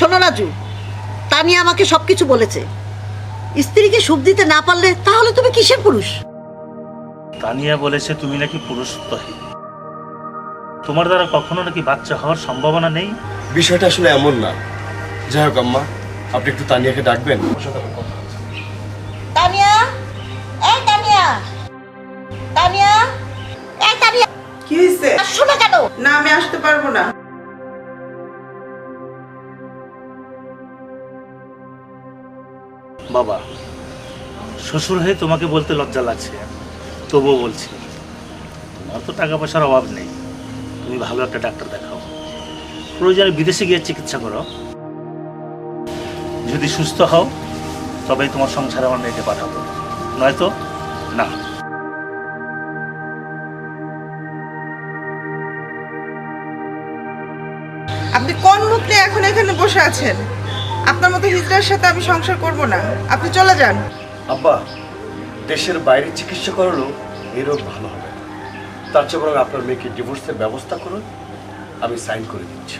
শোনো রাজু, তানিয়া আমাকে সবকিছু বলেছে। স্ত্রীকে সুখ দিতে না পারলে তাহলে তুমি কিসের পুরুষ? তানিয়া বলেছে তুমি নাকি পুরুষত্বহীন, তোমার দ্বারা কখনো নাকি বাচ্চা হওয়ার সম্ভাবনা নেই। বিষয়টা আসলে এমন না। যাই হোক আম্মা, আপনি একটু তানিয়াকে ডাকবেন, ওর সাথে আমার কথা আছে। তানিয়া, এই তানিয়া, তানিয়া, এই তানিয়া, কি হয়েছে? আসছো না কেন? না, আমি আসতে পারবো না। বাবা, শ্বশুর হয়ে তোমাকে বলতে লজ্জা লাগছে, তবুও বলছি, তোমার তো টাকা পয়সার অভাব নেই, তুমি ভালো একটা ডাক্তার দেখাও, প্রয়োজনে বিদেশে গিয়ে চিকিৎসা করো। যদি সুস্থ হও তবেই তোমার সংসারে আমার মেয়েকে পাঠাবো, নয়তো না। আপনি কোন মুখ নিয়ে এখন এখানে বসে আছেন? আপনার মতো হিজড়ার সাথে আমি সংসার করব না, আপনি চলে যান। আব্বা, দেশের বাইরে চিকিৎসা করালো এই রোগ ভালো হবে না। তার চেয়ে বরং আপনার মেয়েকে ডিভোর্সের ব্যবস্থা করুন, আমি সাইন করে দিচ্ছি।